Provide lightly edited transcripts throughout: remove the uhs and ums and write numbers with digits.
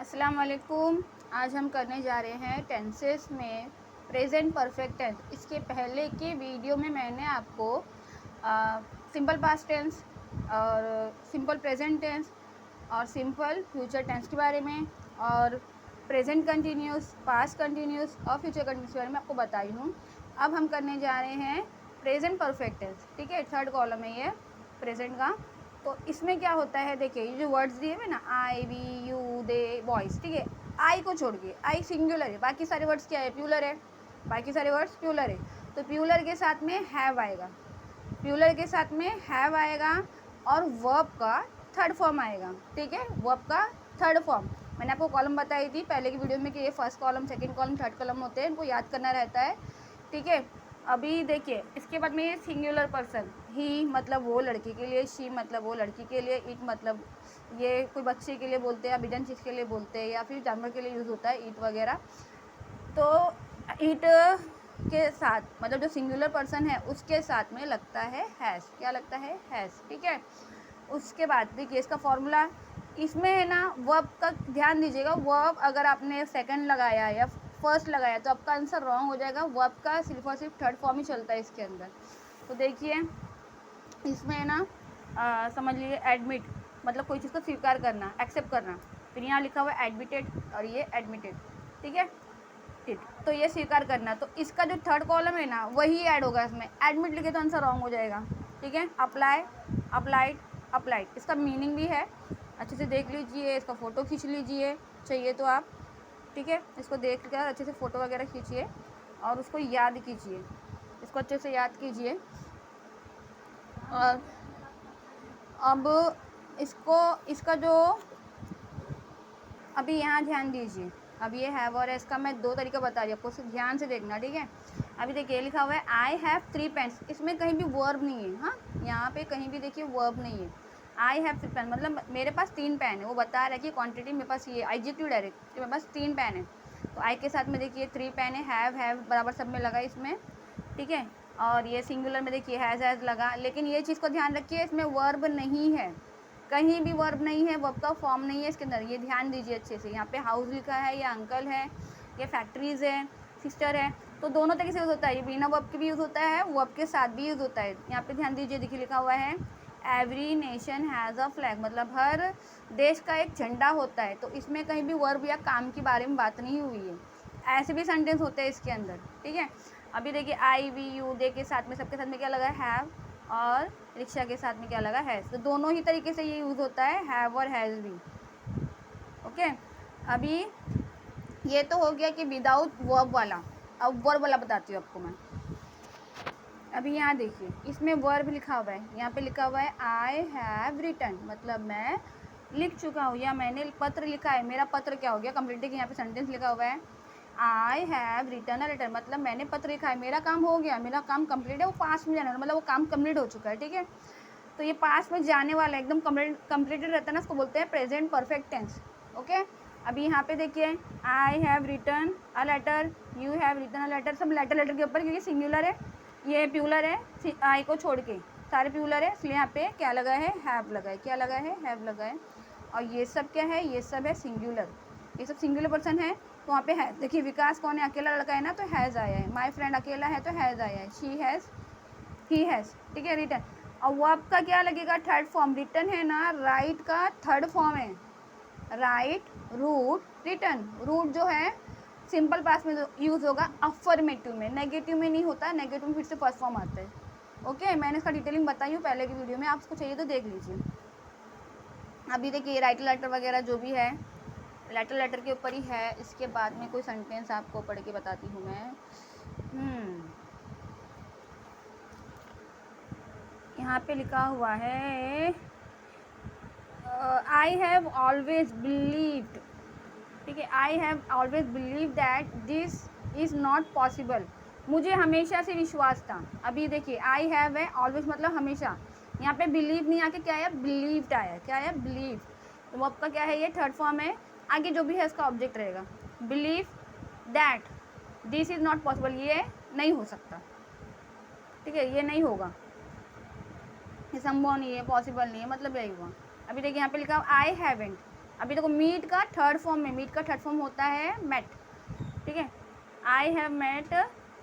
अस्सलाम वालेकुम। आज हम करने जा रहे हैं टेंसेस में प्रेजेंट परफेक्ट टेंस। इसके पहले के वीडियो में मैंने आपको सिंपल पास्ट टेंस और सिंपल प्रेजेंट टेंस और सिंपल फ्यूचर टेंस के बारे में और प्रेजेंट कंटिन्यूस, पास्ट कंटिन्यूस और फ्यूचर कंटिन्यूस के बारे में आपको बताई हूँ। अब हम करने जा रहे हैं प्रेजेंट परफेक्ट टेंस। ठीक है, थर्ड कॉलम है ये प्रेजेंट का। तो इसमें क्या होता है, देखिए ये जो वर्ड्स दिए हुए ना, आई, वी, यू, दे, बॉयज़, ठीक है। आई को छोड़ के, आई सिंगुलर है, बाकी सारे वर्ड्स क्या है, प्यूलर है। बाकी सारे वर्ड्स प्यूलर है। तो प्यूलर के साथ में हैव आएगा, प्यूलर के साथ में हैव आएगा और वर्ब का थर्ड फॉर्म आएगा। ठीक है, वर्ब का थर्ड फॉर्म। मैंने आपको कॉलम बताई थी पहले की वीडियो में कि ये first column, second column, third column होते हैं, इनको याद करना रहता है। ठीक है, अभी देखिए इसके बाद में ये सिंगुलर पर्सन, ही मतलब वो लड़की के लिए, शी मतलब वो लड़की के लिए, इट मतलब ये कोई बच्चे के लिए बोलते हैं, बिडन चीज़ के लिए बोलते हैं या फिर जानवर के लिए यूज़ होता है, ईट वगैरह। तो ईट के साथ मतलब जो सिंगुलर पर्सन है उसके साथ में लगता है हैज़। क्या लगता है, हैज़। ठीक है, उसके बाद देखिए इसका फॉर्मूला इसमें है ना, वर्ब का ध्यान दीजिएगा। वर्ब अगर आपने सेकंड लगाया या फर्स्ट लगाया तो आपका आंसर रॉन्ग हो जाएगा। वर्ब का सिर्फ और सिर्फ थर्ड फॉर्म ही चलता है इसके अंदर। तो देखिए इसमें है ना, समझ लीजिए एडमिट मतलब कोई चीज़ को स्वीकार करना, एक्सेप्ट करना। फिर यहाँ लिखा हुआ है एडमिटेड और ये एडमिटेड। ठीक है, ठीक, तो ये स्वीकार करना। तो इसका जो थर्ड कॉलम है ना वही ऐड होगा इसमें। एडमिट लिखे तो आंसर रॉन्ग हो जाएगा। ठीक है, अप्लाई, अप्लाइड, अप्लाइड, इसका मीनिंग भी है, अच्छे से देख लीजिए, इसका फ़ोटो खींच लीजिए चाहिए तो आप। ठीक है, इसको देख कर अच्छे से फ़ोटो वगैरह खींचिए और उसको याद कीजिए, इसको अच्छे से याद कीजिए। और अब इसका जो अभी यहाँ ध्यान दीजिए, अब ये हैव और इसका मैं दो तरीका बता रही हूँ आपको, ध्यान से देखना। ठीक है, अभी देखिए लिखा हुआ है आई हैव 3 पेन्स, इसमें कहीं भी वर्ब नहीं है। हाँ, यहाँ पे कहीं भी देखिए वर्ब नहीं है। आई हैव 3 पेन मतलब मेरे पास 3 पेन है, वो बता रहा है कि क्वांटिटी मेरे पास ये एडजेक्टिव डायरेक्ट कि मेरे पास 3 पेन है। तो आई के साथ में देखिए 3 पेन है, हैव बराबर सब में लगा इसमें। ठीक है, और ये सिंगुलर में देखिए हैज़ लगा, लेकिन ये चीज़ को ध्यान रखिए इसमें वर्ब नहीं है, कहीं भी वर्ब नहीं है, वर्ब का फॉर्म नहीं है इसके अंदर। ये ध्यान दीजिए अच्छे से। यहाँ पे हाउस लिखा है, या अंकल है, या फैक्ट्रीज़ है, सिस्टर है, तो दोनों तरीके से यूज़ होता है। ये बिना वर्ब के भी यूज़ होता है, वर्ब के साथ भी यूज़ होता है। यहाँ पे ध्यान दीजिए, देखिए लिखा हुआ है every nation has a flag मतलब हर देश का एक झंडा होता है। तो इसमें कहीं भी वर्ब या काम के बारे में बात नहीं हुई है। ऐसे भी सेंटेंस होते हैं इसके अंदर। ठीक है, अभी देखिए आई, वी, यू, दे के साथ में, सबके साथ में क्या लगा है, हैव, और रिक्शा के साथ में क्या लगा, हैज़। तो दोनों ही तरीके से ये यूज़ होता है, हैव और हैज़ भी। ओके, अभी ये तो हो गया कि विदाउट वर्ब वाला। अब वर्ब वाला बताती हूँ आपको मैं। अभी यहाँ देखिए इसमें वर्ब लिखा हुआ है, यहाँ पे लिखा हुआ है आई हैव रिटन मतलब मैं लिख चुका हूँ या मैंने पत्र लिखा है। मेरा पत्र क्या हो गया, कंप्लीटेड। यहाँ पे सेंटेंस लिखा हुआ है I have written a letter मतलब मैंने पत्र लिखा है, मेरा काम हो गया, मेरा काम कंप्लीट है। वो पास में जाने वाला मतलब वो काम कंप्लीट हो चुका है। ठीक है, तो ये पास में जाने वाला एकदम कंप्लीटेड रहता है ना, उसको बोलते हैं प्रेजेंट परफेक्ट टेंस। ओके, अभी यहाँ पे देखिए I have written a letter, you have written a letter, सब लेटर लेटर के ऊपर, क्योंकि सिंगुलर है, ये प्यूलर है, आई को छोड़ के सारे प्यूलर है, इसलिए यहाँ पे क्या लगा है, हैव लगा है। क्या लगा है, हैव लगा है। और ये सब क्या है, ये सब है सिंगुलर, ये सब सिंगुलर पर्सन है, तो वहाँ पे है। देखिए विकास कौन है, अकेला लड़का है ना, तो हैज़ आया है। माय फ्रेंड अकेला है तो हैज़ आया है। She has, he has. ठीक है, रिटन। और वर्ब का क्या लगेगा, थर्ड फॉर्म। रिटन है ना, राइट का थर्ड फॉर्म है, राइट, रूट, रिटन। रूट जो है सिंपल पास्ट में यूज़ होगा, अफर्मेटिव में, नेगेटिव में नहीं होता। नेगेटिव में फिर से फर्स्ट फॉर्म आता है। ओके, मैंने इसका डिटेलिंग बताई हूँ पहले की वीडियो में, आप उसको चाहिए तो देख लीजिए। अभी देखिए राइटर लेटर वगैरह जो भी है, लेटर के ऊपर ही है। इसके बाद में कोई सेंटेंस आपको पढ़ के बताती हूँ मैं। यहाँ पे लिखा हुआ है आई हैव ऑलवेज बिलीव्ड। ठीक है, I have always believe that this is not possible, मुझे हमेशा से विश्वास था। अभी देखिए आई हैव है, ऑलवेज मतलब हमेशा, यहाँ पे बिलीव नहीं आके क्या आया, बिलीव्ड आया। क्या आया, बिलीव। तो वो आपका क्या है, ये थर्ड फॉर्म है, आगे जो भी है इसका ऑब्जेक्ट रहेगा। Believe that this is not possible, ये नहीं हो सकता। ठीक है, ये नहीं होगा, ये संभव नहीं है, पॉसिबल नहीं है, मतलब यही हुआ। अभी देखिए यहाँ पे लिखा आई हैवेंट, अभी देखो मीट का थर्ड फॉर्म होता है मेट, ठीक है। I have met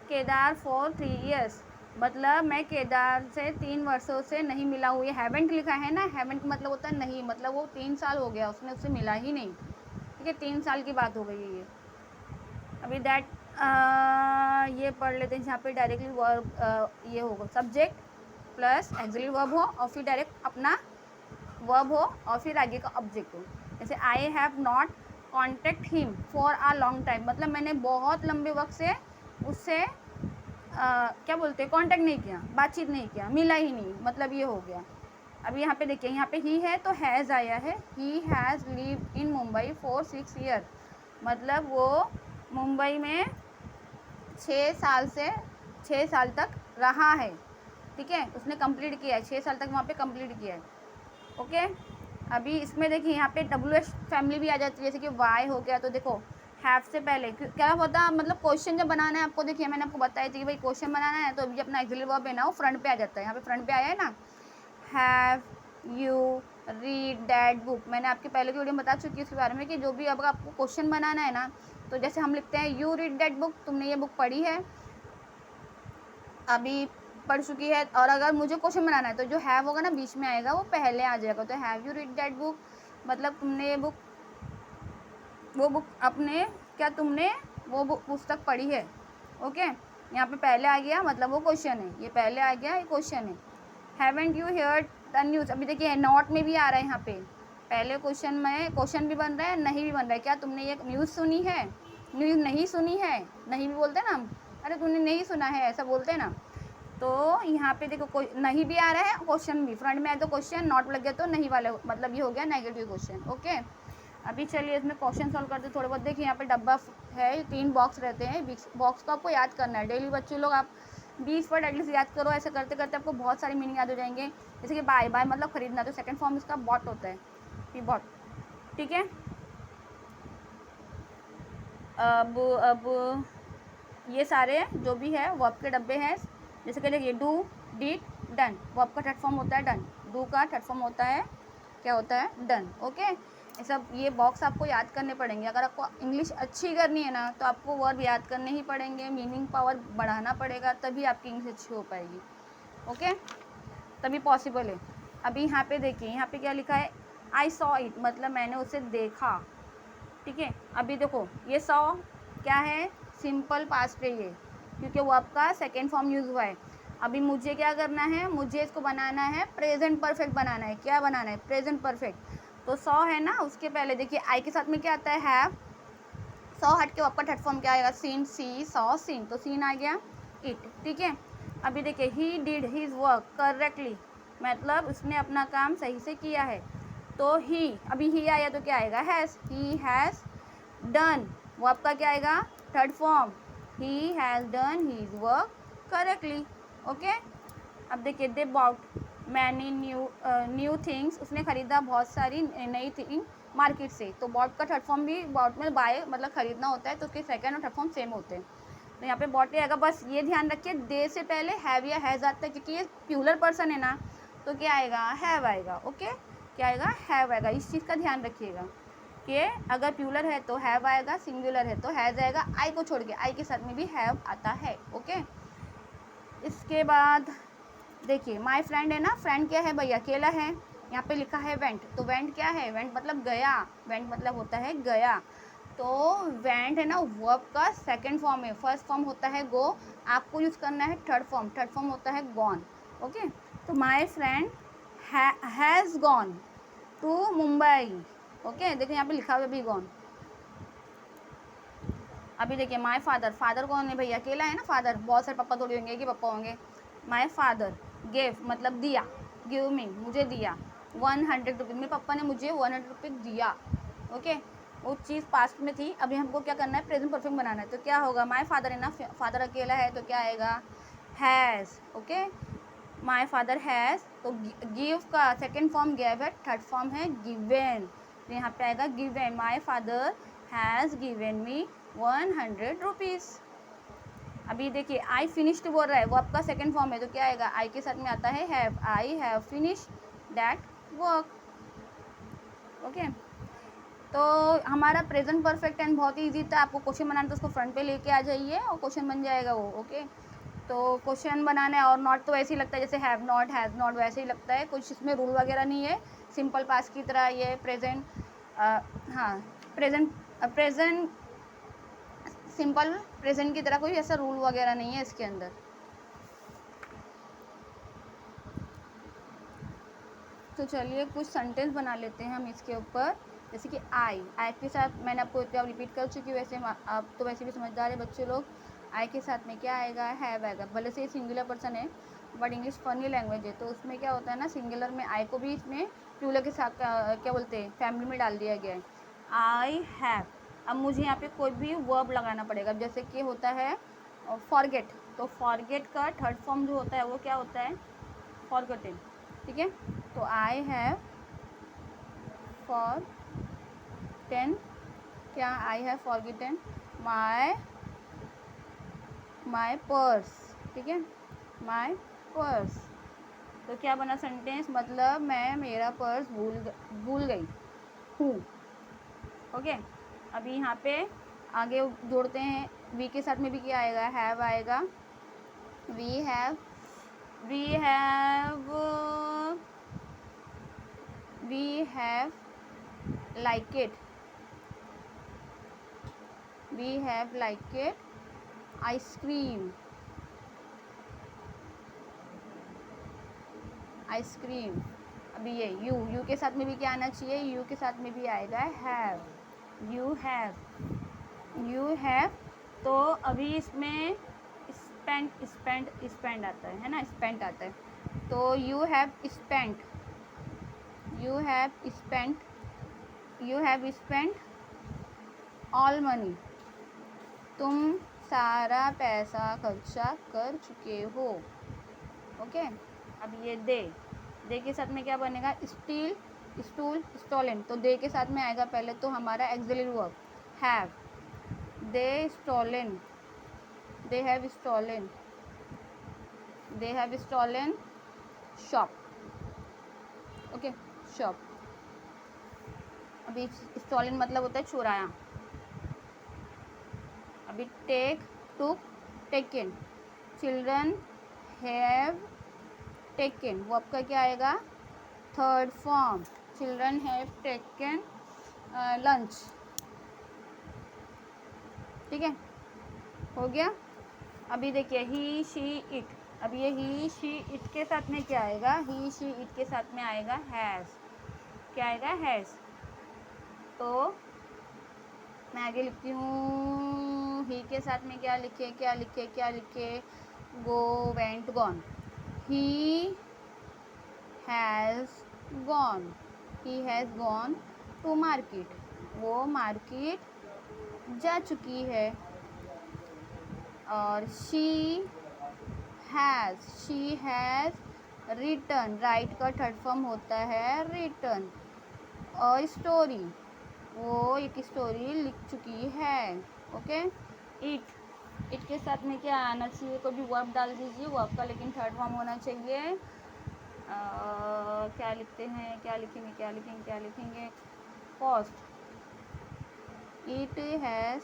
Kedar for 3 years, मतलब मैं केदार से 3 वर्षों से नहीं मिला हूँ। ये हैवेंट लिखा है ना, हैवेंट मतलब होता है नहीं, मतलब वो 3 साल हो गया उसने उससे मिला ही नहीं, ठीक है। 3 साल की बात हो गई है ये। अभी दैट ये पढ़ लेते हैं, यहाँ पे डायरेक्टली वर्ब ये होगा सब्जेक्ट प्लस एक्सिलरी वर्ब हो और फिर डायरेक्ट अपना वर्ब हो और फिर आगे का ऑब्जेक्ट हो। जैसे आई have not contact him for uh long time, मतलब मैंने बहुत लंबे वक्त से उससे क्या बोलते हैं कॉन्टेक्ट नहीं किया, बातचीत नहीं किया, मिला ही नहीं, मतलब ये हो गया। अभी यहाँ पे देखिए, यहाँ पे ही है तो हैज़ आया है। He has lived in Mumbai for 6 years, मतलब वो मुंबई में 6 साल तक रहा है, ठीक है। उसने कंप्लीट किया है, 6 साल तक वहाँ पे कंप्लीट किया है, ओके। अभी इसमें देखिए यहाँ पे WH फैमिली भी आ जाती है, जैसे कि वाई हो गया, तो देखो हैव से पहले क्या होता, मतलब क्वेश्चन जब बनाना है आपको, देखिए मैंने आपको बताया थी कि भाई क्वेश्चन बनाना है तो अभी अपना एक्सिलरी वर्ब है ना वो फ्रंट पे आ जाता है। यहाँ पे फ्रंट पे आया है ना, have you read that book, मैंने आपके पहले की वीडियो में बता चुकी हूँ इसके बारे में कि जो भी अब आपको क्वेश्चन बनाना है ना, तो जैसे हम लिखते हैं यू रीड दैट बुक, तुमने ये बुक पढ़ी है, अभी पढ़ चुकी है। और अगर मुझे क्वेश्चन बनाना है तो जो हैव होगा ना बीच में आएगा, वो पहले आ जाएगा। तो have you read that book, मतलब तुमने ये बुक, वो बुक अपने, क्या तुमने वो बुक पुस्तक पढ़ी है, ओके। यहाँ पे पहले आ गया, मतलब वो क्वेश्चन है, ये पहले आ गया, ये क्वेश्चन है। Haven't you heard the news, अभी देखिए नॉट में भी आ रहा है, यहाँ पे पहले क्वेश्चन में क्वेश्चन भी बन रहा है, नहीं भी बन रहा है। क्या तुमने ये न्यूज़ सुनी है, न्यूज़ नहीं सुनी है, नहीं भी बोलते ना हम, अरे तुमने नहीं सुना है ऐसा बोलते हैं ना। तो यहाँ पे देखो कोई नहीं भी आ रहा है, क्वेश्चन भी फ्रंट में है तो क्वेश्चन, नॉट लग गया तो नहीं वाले, मतलब ये हो गया नेगेटिव क्वेश्चन, ओके। अभी चलिए इसमें क्वेश्चन सॉल्व करते थोड़े बहुत। देखिए यहाँ पे डब्बा है, 3 बॉक्स रहते हैं, बॉक्स को आपको याद करना है डेली। बच्चे लोग आप 20 वर्ड एटलीस्ट याद करो, ऐसे करते करते आपको बहुत सारी मीनिंग याद हो जाएंगे। जैसे कि बाय मतलब खरीदना, तो सेकंड फॉर्म इसका बॉट होता है, ये बॉट, ठीक है। अब ये सारे जो भी है वर्ब के डब्बे हैं, जैसे कि देखिए डू डिड डन, वर्ब का थर्ड फॉर्म होता है डन, डू का थर्ड फॉर्म होता है क्या होता है डन, ओके। ये सब ये बॉक्स आपको याद करने पड़ेंगे। अगर आपको इंग्लिश अच्छी करनी है ना तो आपको वर्ब याद करने ही पड़ेंगे, मीनिंग पावर बढ़ाना पड़ेगा, तभी आपकी इंग्लिश अच्छी हो पाएगी, ओके, तभी पॉसिबल है। अभी यहाँ पे देखिए, यहाँ पे क्या लिखा है, आई सॉ इट, मतलब मैंने उसे देखा, ठीक है। अभी देखो ये सॉ क्या है, सिंपल पास्ट है ये, क्योंकि वो आपका सेकेंड फॉर्म यूज़ हुआ है। अभी मुझे क्या करना है, मुझे इसको बनाना है प्रेजेंट परफेक्ट बनाना है। क्या बनाना है, प्रेजेंट परफेक्ट। तो सॉ है ना, उसके पहले देखिए आई के साथ में क्या आता है, हैव। सॉ हट के आपका थर्ड फॉर्म क्या आएगा, सीन, सी सॉ सीन, तो सीन आ गया इट, ठीक है। अभी देखिए he did his work correctly, मतलब उसने अपना काम सही से किया है। तो ही, अभी ही आया तो क्या आएगा, हैज़, ही हैज़ डन, वो आपका क्या आएगा, third form, he has done his work correctly, okay. अब देखिए they bought many new things, उसने खरीदा बहुत सारी नई थिंग मार्केट से। तो बॉट का थर्ड फॉर्म भी, बॉट में बाय मतलब खरीदना होता है, तो उसके सेकंड और थर्ड फॉर्म सेम होते हैं। तो यहाँ पे बॉट आएगा। बस ये ध्यान रखिए दे से पहले हैव या हैज़ आता है, क्योंकि ये प्लूरल पर्सन है ना, तो क्या आएगा, हैव आएगा, ओके। क्या आएगा, हैव आएगा। इस चीज़ का ध्यान रखिएगा कि अगर प्लूरल है तो हैव आएगा, सिंगुलर है तो हैज़ आएगा। आई को छोड़ के, आई के साथ में भी हैव आता है, ओके। इसके बाद देखिए माय फ्रेंड है ना, फ्रेंड क्या है भाई, अकेला है। यहाँ पे लिखा है वेंट, तो वेंट क्या है, वेंट मतलब गया, वेंट मतलब होता है गया। तो वेंट है ना वर्ब का सेकंड फॉर्म है, फर्स्ट फॉर्म होता है गो, आपको यूज़ करना है थर्ड फॉर्म होता है गॉन, ओके। तो my friend has gone to Mumbai, okay. देखिए यहाँ पे लिखा हुआ भी गॉन। अभी देखिए माय फादर, फादर कौन है भाई, अकेला है ना फादर, बहुत सारे पापा थोड़ी होंगे कि पापा होंगे। माय फादर गेव मतलब दिया, गिव मी मुझे दिया 100 रुपीज़, मेरे पापा ने मुझे 100 रुपीज़ दिया, ओके। वो चीज़ पास्ट में थी, अभी हमको क्या करना है, प्रेजेंट परफेक्ट बनाना है। तो क्या होगा, माय फादर है ना, फादर अकेला है तो क्या आएगा, has, okay. My father has, तो गिव का सेकेंड फॉर्म गेव है, थर्ड फॉर्म है गिवेन, तो यहाँ पे आएगा given. My father has given me 100 rupees. अभी देखिए आई फिनिश्ड बोल रहा है, वो आपका सेकंड फॉर्म है, तो क्या आएगा, आई के साथ में आता है have, I have finish that work, okay. तो हमारा प्रेजेंट परफेक्ट टेंस बहुत ही ईजी था। आपको क्वेश्चन बनाना तो उसको फ्रंट पे लेके आ जाइए और क्वेश्चन बन जाएगा वो। ओके, तो क्वेश्चन बनाना है। और नॉट तो वैसे ही लगता है जैसे हैव नॉट, हैज़ नॉट, वैसे ही लगता है, कुछ इसमें रूल वगैरह नहीं है, सिंपल पास की तरह ये प्रेजेंट। हाँ, प्रेजेंट सिंपल प्रेजेंट की तरह कोई ऐसा रूल वगैरह नहीं है इसके अंदर। तो चलिए कुछ सेंटेंस बना लेते हैं हम इसके ऊपर। जैसे कि आई के साथ मैंने आपको इतना रिपीट कर चुकी हूँ, वैसे आप तो वैसे भी समझदार है बच्चे लोग। आई के साथ में क्या आएगा, हैव आएगा। भले से सिंगुलर पर्सन है बट इंग्लिश फनी लैंग्वेज है, तो उसमें क्या होता है ना, सिंगुलर में आई को भी इसमें प्लूरल के साथ क्या बोलते हैं, फैमिली में डाल दिया गया है। आई हैव, अब मुझे यहाँ पे कोई भी वर्ब लगाना पड़ेगा। जैसे कि होता है फॉरगेट, तो फॉरगेट का थर्ड फॉर्म जो होता है वो क्या होता है, फॉरगॉटेन। ठीक है, तो आई हैव फॉरगॉटेन, क्या I have forgotten my purse. ठीक है, माय पर्स, तो क्या बना सेंटेंस, मतलब मैं मेरा पर्स भूल गई हूँ। ओके, अभी यहाँ पे आगे जोड़ते हैं, वी के साथ में भी क्या आएगा, हैव आएगा। We have like it, we have like it ice cream, अभी ये यू के साथ में भी क्या आना चाहिए, यू के साथ में भी आएगा हैव, यू हैव। तो अभी इसमें स्पेंड आता है ना, स्पेंट आता है, तो you have spent all money, तुम सारा पैसा खर्चा कर चुके हो। ओके, अब ये दे के साथ में क्या बनेगा, स्टूल स्टॉलन, तो दे के साथ में आएगा पहले तो हमारा axillary verb have, they have stolen shop. Okay, shop, अभी स्टॉलन मतलब होता है चुराया। अभी टेकन, चिल्ड्रन हैव टेकन, वो आपका क्या आएगा, third form, children have taken lunch. ठीक है, हो गया। अभी देखिए ही शी इट, अब ये ही शी इट के साथ में क्या आएगा, ही शी इट के साथ में आएगा हैज़, क्या आएगा, हैज़। तो मैं आगे लिखती हूँ, ही के साथ में क्या लिखे, go went gone, he has gone to market, वो मार्केट जा चुकी है। और शी हैज़ रिटन, राइट का थर्ड फॉर्म होता है रिटन। और स्टोरी, वो एक स्टोरी लिख चुकी है। ओके, इट के साथ में क्या आना चाहिए, कोई भी वर्ब डाल दीजिए, वर्ब का लेकिन थर्ड फॉर्म होना चाहिए। क्या लिखेंगे, कॉस्ट, इट हैज़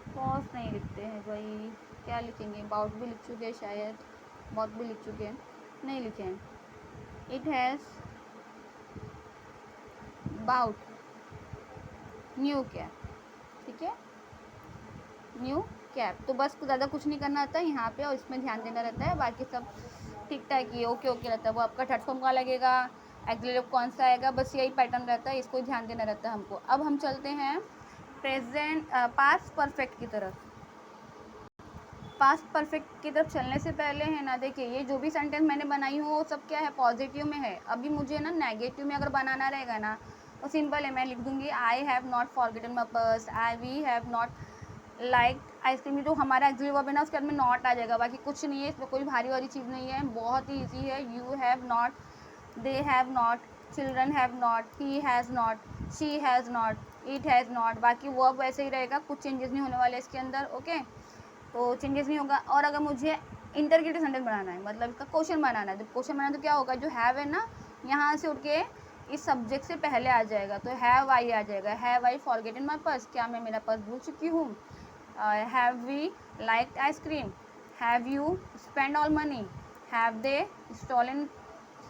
कॉस्ट नहीं लिखते हैं भाई, क्या लिखेंगे, बाउट भी लिख चुके हैं शायद, बहुत भी लिख चुके हैं, नहीं लिखे हैं। It has bought new cap. ठीक है, न्यू कैप, तो बस ज़्यादा कुछ नहीं करना रहता है यहाँ पे, और इसमें ध्यान देना रहता है, बाकी सब ठीक ठाक ही ओके रहता है। वो आपका थर्ड फॉर्म का लगेगा, एक्सिलरी कौन सा आएगा, बस यही पैटर्न रहता है, इसको ध्यान देना रहता है हमको। अब हम चलते हैं पास्ट परफेक्ट की तरफ। पास्ट परफेक्ट की तरफ चलने से पहले है ना, देखिए ये जो भी सेंटेंस मैंने बनाई हूँ वो सब क्या है, पॉजिटिव में है। अभी मुझे ना नेगेटिव में अगर बनाना रहेगा ना, तो सिंपल है, मैं लिख दूँगी I have not forgotten my purse, we have not like ice cream. जो हमारा एक्सिलरी वर्ब है ना, उसके अंदर में नॉट आ जाएगा, बाकी कुछ नहीं है इसमें, कोई भारी वाली चीज़ नहीं है, बहुत ही ईजी है। You have not, they have not, children have not, he has not, she has not, it has not, बाकी वर्ब वैसे ही रहेगा, कुछ चेंजेस नहीं होने वाले इसके अंदर। ओके, तो चेंजेस नहीं होगा। और अगर मुझे इंटरगेटिव सेंटेंस बनाना है, मतलब इसका क्वेश्चन बनाना है, तो क्वेश्चन बनाना तो क्या होगा, जो हैव है ना, यहाँ से उठ के इस सब्जेक्ट से पहले आ जाएगा, तो हैव आई आ जाएगा। Have I forgotten my purse, क्या मैं मेरा पर्स भूल चुकी हूँ। Have we liked ice cream, have you spend all money, have they stolen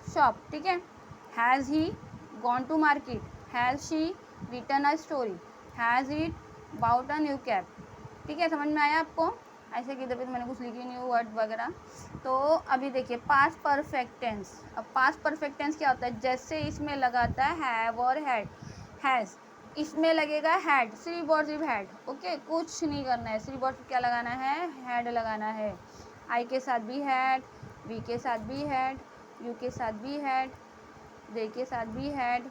shop, ठीक है। Has he gone to market, has she written a story, has it bought a new cap, ठीक है। समझ में आया आपको? ऐसे कि इधर पे तो मैंने कुछ लिखी नहीं वर्ड वगैरह। तो अभी देखिए पास्ट परफेक्ट टेंस। अब पास्ट परफेक्ट टेंस क्या होता है, जैसे इसमें लगाता है हैव और हैड, हैज़, इसमें लगेगा हैड, सिर्फ और सिर्फ हैड, ओके। कुछ नहीं करना है, सिर्फ और सिर्फ क्या लगाना है, हैड लगाना है। आई के साथ भी हैड, वी के साथ भी हैड, यू के साथ भी हैड, दे के साथ भी हैड,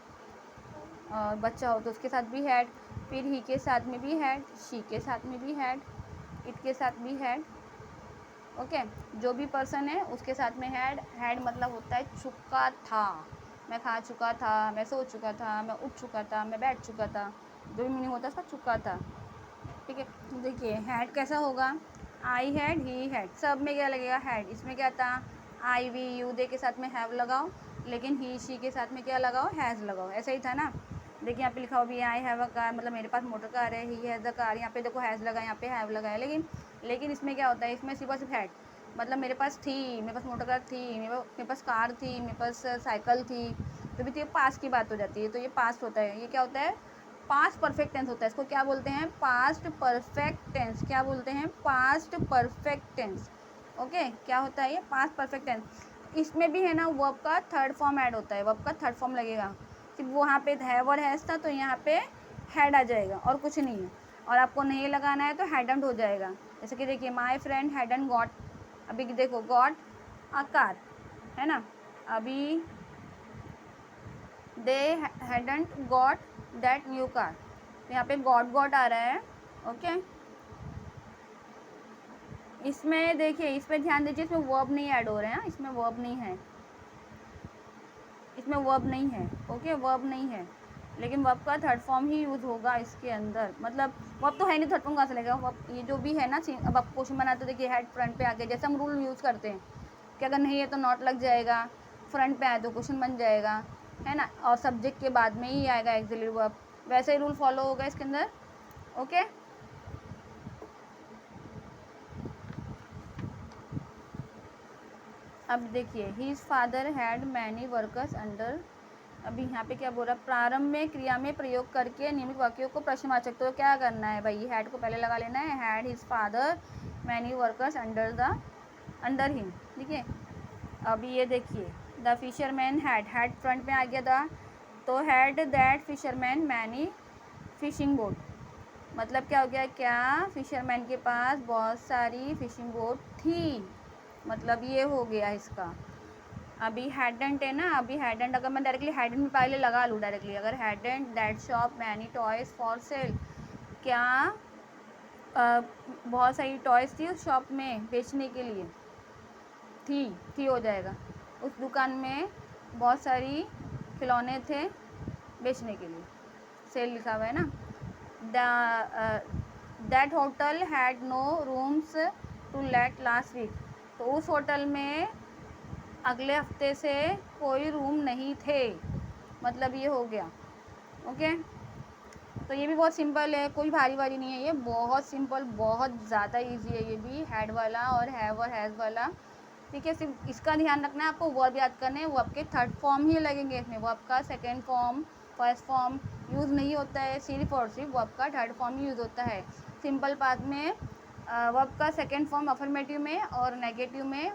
और बच्चा हो तो उसके साथ भी हैड, फिर ही के साथ में भी हैड, शी के साथ में भी हैड, इट के साथ भी हैड, ओके। जो भी पर्सन है उसके साथ में हैड। हैड मतलब होता है चुका था, मैं खा चुका था, मैं सो चुका था, मैं उठ चुका था, मैं बैठ चुका था, जो भी मीनिंग होता है उसका चुका था, ठीक है। तो देखिए हैड कैसा होगा, आई हैड, ही हैड, सब में क्या लगेगा, हैड। इसमें क्या था, आई वी यू दे के साथ में हैव लगाओ, लेकिन ही शी के साथ में क्या लगाओ, हैज़ लगाओ, ऐसा ही था ना। देखिए यहाँ पे लिखा हुआ भी आई हैव अ कार, मतलब मेरे पास मोटर कार है, ही हैज़ अ कार, यहाँ पे देखो हैज़ लगा, यहाँ पे हैव लगा है, लेकिन इसमें क्या होता है, इसमें सिर्फ और सिर्फ हैड, मतलब मेरे पास थी, मेरे पास मोटर कार थी, मेरे पास कार थी, मेरे पास साइकिल थी, तो भी तो ये पास्ट की बात हो जाती है, तो ये पास्ट होता है। ये क्या होता है, पास्ट परफेक्ट टेंस होता है। इसको क्या बोलते हैं, पास्ट परफेक्ट टेंस। क्या बोलते हैं, पास्ट परफेक्ट टेंस, ओके। क्या होता है ये, पास्ट परफेक्ट टेंस। इसमें भी है ना वर्ब का थर्ड फॉर्म ऐड होता है, वर्ब का थर्ड फॉर्म लगेगा। सिर्फ वहाँ पे हैव और हैज़ था, तो यहाँ पे हैड आ जाएगा और कुछ नहीं है। और आपको नहीं लगाना है तो हैडंट हो जाएगा। जैसे कि देखिए माई फ्रेंड हैडंट गॉट, अभी देखो गॉट अ कार है ना, अभी दे hadn't got that new car, तो यहाँ पे गॉट आ रहा है, ओके। इसमें देखिए, इसमें ध्यान दीजिए, इसमें वर्ब नहीं ऐड हो रहे हैं, इसमें वर्ब नहीं है, इसमें वर्ब नहीं है, ओके, वर्ब नहीं है, लेकिन वर्ब का थर्ड फॉर्म ही यूज़ होगा इसके अंदर। मतलब वर्ब तो है नहीं, थर्ड फॉर्म कहाँ से लगेगा वर्ब, ये जो भी है ना। अब आप क्वेश्चन बनाते हो, देखिए हेड फ्रंट पे आ गया, जैसे हम रूल यूज़ करते हैं कि अगर नहीं है तो नॉट लग जाएगा, फ्रंट पे आए तो क्वेश्चन बन जाएगा, है ना, और सब्जेक्ट के बाद में ही आएगा एक्सिलरी वर्ब, वैसे ही रूल फॉलो होगा इसके अंदर, ओके। अब देखिए his father had many workers under, अभी यहाँ पे क्या बोल रहा है, प्रारंभ में क्रिया में प्रयोग करके नियमित वाक्यों को प्रश्नवाचक, तो क्या करना है भाई, हैड को पहले लगा लेना है, had his father many workers under him, ठीक है। अभी ये देखिए द फिशरमैन हैड फ्रंट में आ गया था, तो had that fisherman many fishing boat, मतलब क्या हो गया, क्या फिशरमैन के पास बहुत सारी फिशिंग बोट थी, मतलब ये हो गया इसका। अभी हैडेंट है ना, अभी हैडेंट अगर मैं डायरेक्टली हैडेंट में पहले लगा लूँ डायरेक्टली, अगर hadn't that shop many toys for sale, क्या बहुत सारी टॉयज़ थी उस शॉप में बेचने के लिए, थी हो जाएगा, उस दुकान में बहुत सारी खिलौने थे बेचने के लिए, सेल लिखा हुआ है ना। That hotel had no rooms to let last week, तो उस होटल में अगले हफ्ते से कोई रूम नहीं थे, मतलब ये हो गया, ओके। तो ये भी बहुत सिंपल है, कोई भारी भारी नहीं है, ये बहुत सिंपल, बहुत ज़्यादा इजी है ये भी, हैड वाला और हैव और हैज़ वाला, ठीक है। सिर्फ इसका ध्यान रखना है आपको, वर्ब याद करने हैं, वर्ब के थर्ड फॉर्म ही लगेंगे इसमें, वर्ब का second form first form use नहीं होता है, सिर्फ और सिर्फ वर्ब का थर्ड फॉर्म ही यूज़ होता है। सिंपल पास्ट में वर्ब का सेकेंड फॉर्म अफर्मेटिव में और नेगेटिव में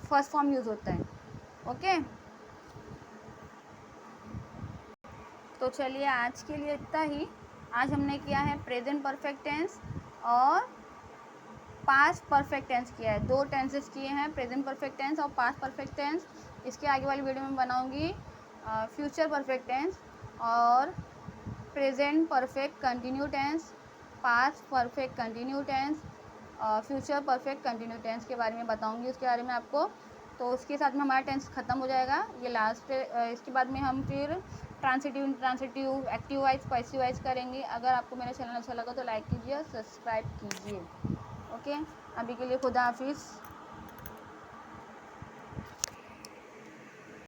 फर्स्ट फॉर्म यूज़ होता है, ओके। तो चलिए आज के लिए इतना ही। आज हमने किया है प्रेजेंट परफेक्ट टेंस और पास्ट परफेक्ट टेंस किया है, दो टेंसेस किए हैं, प्रेजेंट परफेक्ट टेंस और पास्ट परफेक्ट टेंस। इसके आगे वाली वीडियो में बनाऊंगी फ्यूचर परफेक्ट टेंस और present perfect continue tense, past perfect continue tense, future perfect continue tense के बारे में बताऊंगी उसके बारे में आपको। तो उसके साथ में हमारा टेंस ख़त्म हो जाएगा, ये लास्ट। इसके बाद में हम फिर transitive, intransitive, active voice, passive wise करेंगे। अगर आपको मेरा चैनल अच्छा लगा तो लाइक कीजिए, सब्सक्राइब कीजिए, ओके। अभी के लिए खुदा हाफिज़।